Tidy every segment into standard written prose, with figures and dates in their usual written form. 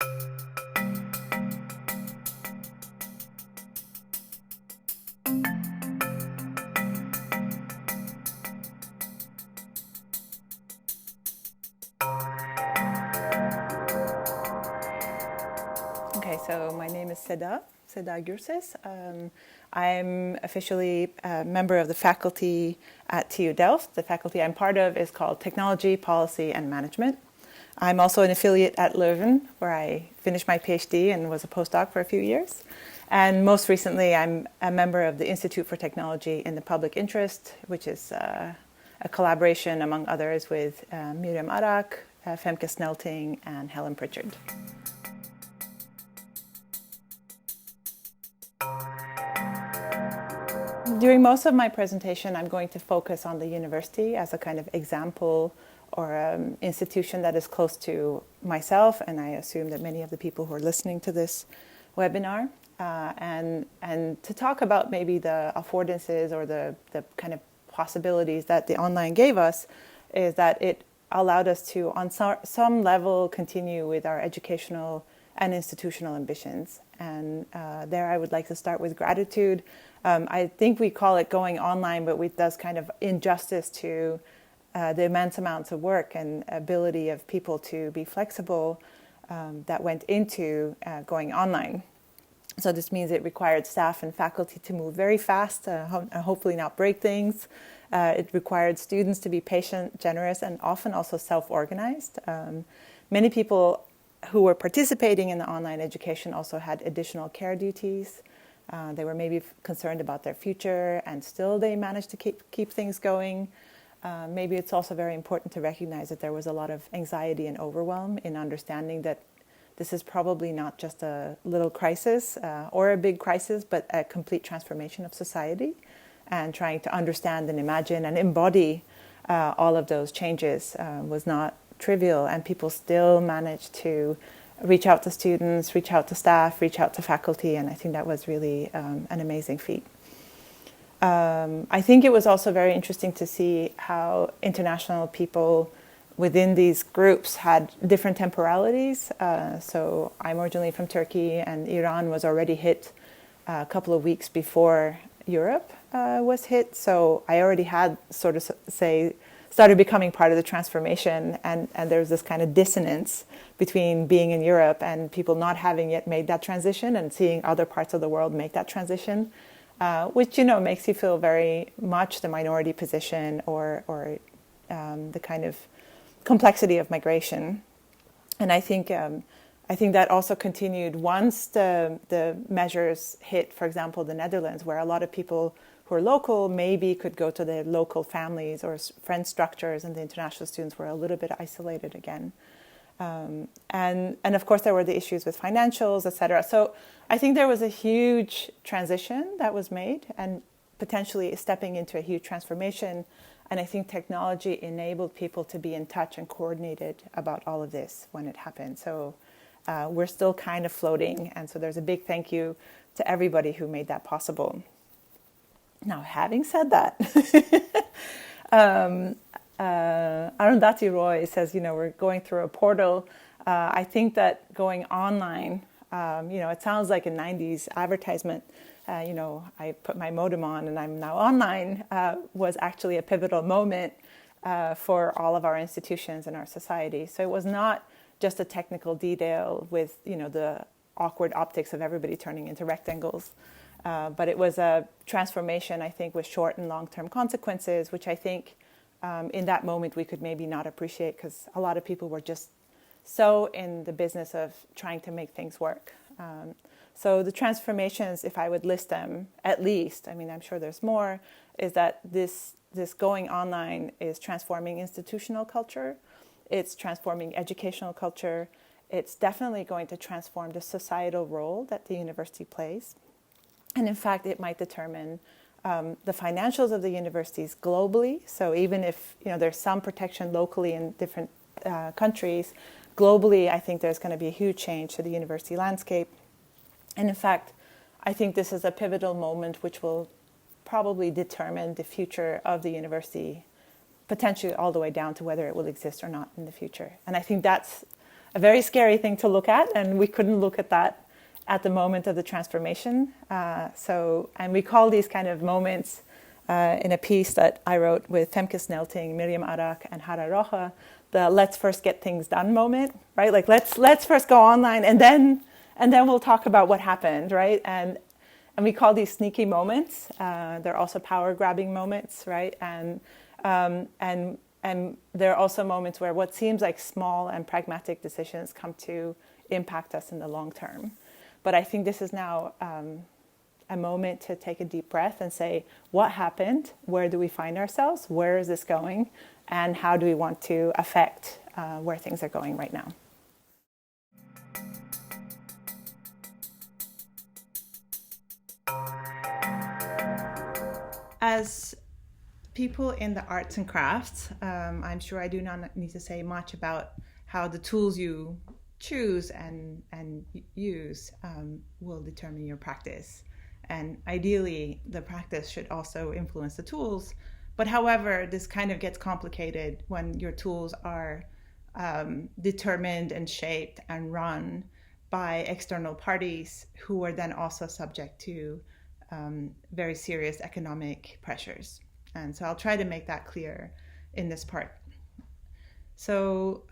Okay, so my name is Seda Gürses. I'm officially a member of the faculty at TU Delft. The faculty I'm part of is called Technology, Policy and Management. I'm also an affiliate at Leuven, where I finished my PhD and was a postdoc for a few years. And most recently, I'm a member of the Institute for Technology in the Public Interest, which is a collaboration, among others, with Miriam Arak, Femke Snelting, and Helen Pritchard. During most of my presentation, I'm going to focus on the university as a kind of example or institution that is close to myself, and I assume that many of the people who are listening to this webinar, and to talk about maybe the affordances or the kind of possibilities that the online gave us, is that it allowed us to, on some level, continue with our educational and institutional ambitions. And there I would like to start with gratitude. I think we call it going online, but it does kind of injustice to the immense amounts of work and ability of people to be flexible that went into going online. So this means it required staff and faculty to move very fast, hopefully not break things. It required students to be patient, generous, and often also self-organized. Many people who were participating in the online education also had additional care duties. They were maybe concerned about their future, and still they managed to keep things going. Maybe it's also very important to recognize that there was a lot of anxiety and overwhelm in understanding that this is probably not just a little crisis or a big crisis, but a complete transformation of society, and trying to understand and imagine and embody all of those changes was not trivial, and people still managed to reach out to students, reach out to staff, reach out to faculty, and I think that was really an amazing feat. I think it was also very interesting to see how international people within these groups had different temporalities. So I'm originally from Turkey, and Iran was already hit a couple of weeks before Europe was hit. So I already had started becoming part of the transformation, and there was this kind of dissonance between being in Europe and people not having yet made that transition and seeing other parts of the world make that transition, which, makes you feel very much the minority position or the kind of complexity of migration. And I think that also continued once the measures hit, for example, the Netherlands, where a lot of people who are local maybe could go to their local families or friend structures, and the international students were a little bit isolated again. And of course, there were the issues with financials, etc. So I think there was a huge transition that was made, and potentially stepping into a huge transformation. And I think technology enabled people to be in touch and coordinated about all of this when it happened. So we're still kind of floating. And so there's a big thank you to everybody who made that possible. Now, having said that, Arundhati Roy says, we're going through a portal. I think that going online, it sounds like a 90s advertisement. I put my modem on and I'm now online, was actually a pivotal moment for all of our institutions and our society. So it was not just a technical detail with, the awkward optics of everybody turning into rectangles. But it was a transformation, I think, with short and long-term consequences, which I think in that moment we could maybe not appreciate, because a lot of people were just so in the business of trying to make things work. So the transformations, if I would list them, at least, I'm sure there's more, is that this going online is transforming institutional culture. It's transforming educational culture. It's definitely going to transform the societal role that the university plays. And in fact, it might determine the financials of the universities globally. So even if there's some protection locally in different countries, globally, I think there's going to be a huge change to the university landscape. And in fact, I think this is a pivotal moment which will probably determine the future of the university, potentially all the way down to whether it will exist or not in the future. And I think that's a very scary thing to look at, and we couldn't look at that at the moment of the transformation. And we call these kind of moments in a piece that I wrote with Femke Snelting, Miriam Arak, and Hara Roja, the let's first get things done moment, right? Like let's first go online and then we'll talk about what happened, right? And we call these sneaky moments. They're also power grabbing moments, right? And there are also moments where what seems like small and pragmatic decisions come to impact us in the long term. But I think this is now a moment to take a deep breath and say, what happened? Where do we find ourselves? Where is this going? And how do we want to affect where things are going right now? As people in the arts and crafts, I'm sure I do not need to say much about how the tools you choose and use will determine your practice. And ideally, the practice should also influence the tools. But however, this kind of gets complicated when your tools are determined and shaped and run by external parties who are then also subject to very serious economic pressures. And so I'll try to make that clear in this part. So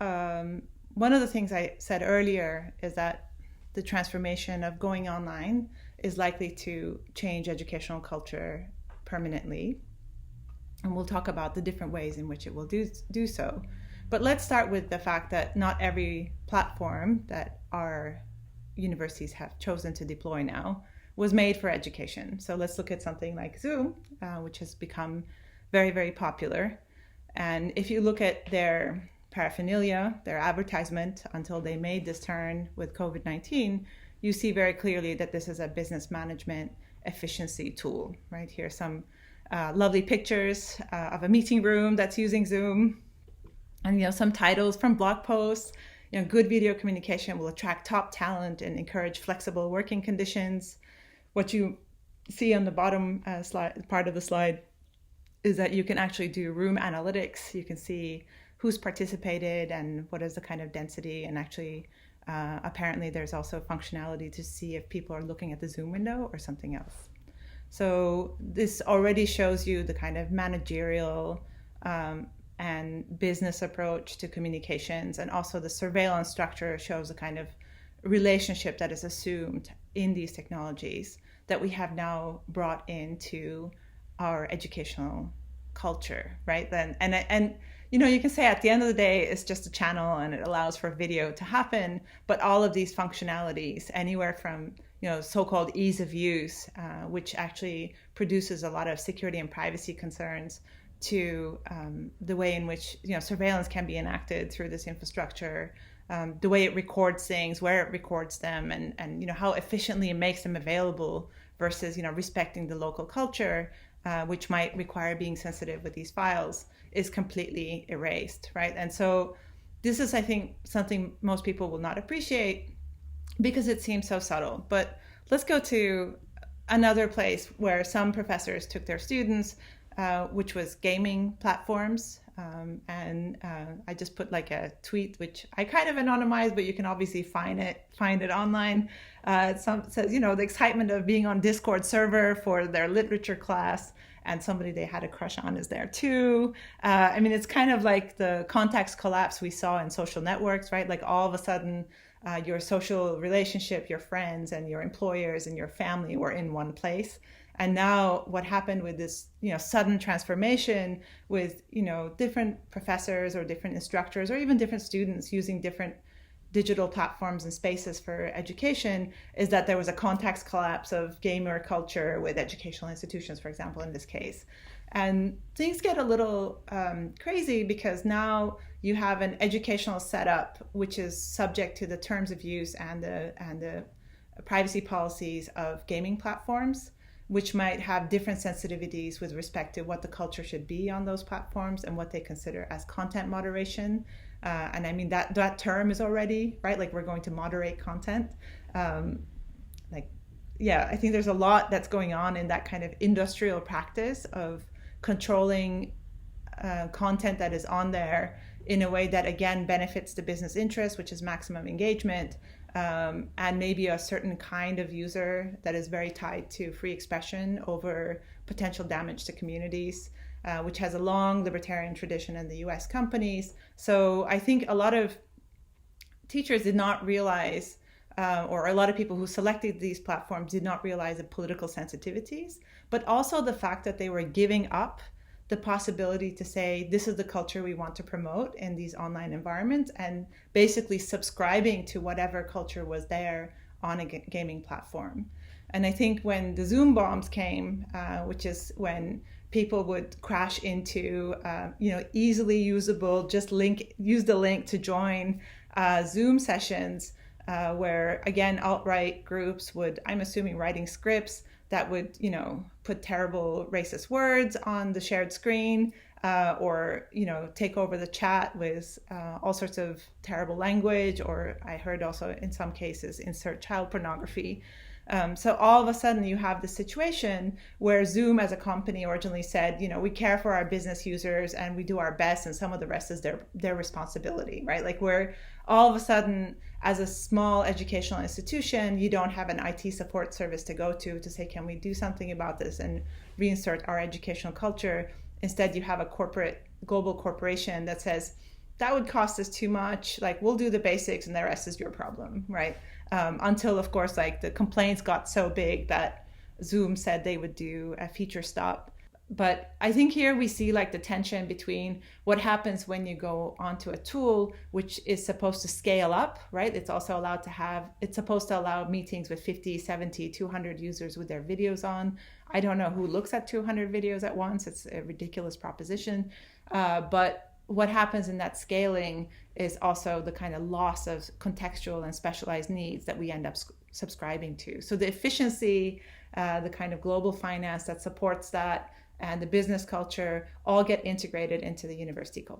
one of the things I said earlier is that the transformation of going online is likely to change educational culture permanently. And we'll talk about the different ways in which it will do so. But let's start with the fact that not every platform that our universities have chosen to deploy now was made for education. So let's look at something like Zoom, which has become very, very popular. And if you look at their paraphernalia, their advertisement, until they made this turn with COVID-19, you see very clearly that this is a business management efficiency tool, right? Here's some lovely pictures of a meeting room that's using Zoom, and some titles from blog posts. Good video communication will attract top talent and encourage flexible working conditions. What you see on the bottom part of the slide is that you can actually do room analytics. You can see who's participated and what is the kind of density, and actually apparently there's also functionality to see if people are looking at the Zoom window or something else. So this already shows you the kind of managerial and business approach to communications, and also the surveillance structure shows the kind of relationship that is assumed in these technologies that we have now brought into our educational culture, right? And you can say at the end of the day, it's just a channel and it allows for video to happen, but all of these functionalities, anywhere from so-called ease of use, which actually produces a lot of security and privacy concerns, to the way in which surveillance can be enacted through this infrastructure, the way it records things, where it records them, and how efficiently it makes them available versus respecting the local culture, which might require being sensitive with these files, is completely erased, right? And so this is, I think, something most people will not appreciate because it seems so subtle. But let's go to another place where some professors took their students, which was gaming platforms. I just put like a tweet, which I kind of anonymized, but you can obviously find it online. It says, the excitement of being on Discord server for their literature class, and somebody they had a crush on is there too. It's kind of like the context collapse we saw in social networks, right? Like all of a sudden, your social relationship, your friends and your employers and your family were in one place. And now what happened with this, sudden transformation with, different professors or different instructors or even different students using different digital platforms and spaces for education, is that there was a context collapse of gamer culture with educational institutions, for example, in this case. And things get a little crazy because now you have an educational setup which is subject to the terms of use and the privacy policies of gaming platforms, which might have different sensitivities with respect to what the culture should be on those platforms and what they consider as content moderation. That term is already, right? Like, we're going to moderate content. I think there's a lot that's going on in that kind of industrial practice of controlling content that is on there in a way that, again, benefits the business interest, which is maximum engagement, and maybe a certain kind of user that is very tied to free expression over potential damage to communities, which has a long libertarian tradition in the US companies. So I think a lot of teachers did not realize, or a lot of people who selected these platforms did not realize the political sensitivities, but also the fact that they were giving up the possibility to say, this is the culture we want to promote in these online environments, and basically subscribing to whatever culture was there on a gaming platform. And I think when the Zoom bombs came, which is when people would crash into, easily usable, just use the link to join Zoom sessions, where, again, alt-right groups would, I'm assuming, writing scripts that would, put terrible racist words on the shared screen, or, take over the chat with all sorts of terrible language, or I heard also in some cases insert child pornography. So all of a sudden you have the situation where Zoom as a company originally said, we care for our business users and we do our best, and some of the rest is their responsibility, right? Like, where all of a sudden, as a small educational institution, you don't have an IT support service to go to say, can we do something about this and reinsert our educational culture? Instead, you have a global corporation that says, that would cost us too much. Like, we'll do the basics and the rest is your problem, right? Until, of course, like, the complaints got so big that Zoom said they would do a feature stop. But I think here we see, like, the tension between what happens when you go onto a tool which is supposed to scale up, right? It's supposed to allow meetings with 50, 70, 200 users with their videos on. I don't know who looks at 200 videos at once. It's a ridiculous proposition. But what happens in that scaling is also the kind of loss of contextual and specialized needs that we end up subscribing to. So the efficiency, the kind of global finance that supports that, and the business culture all get integrated into the university culture.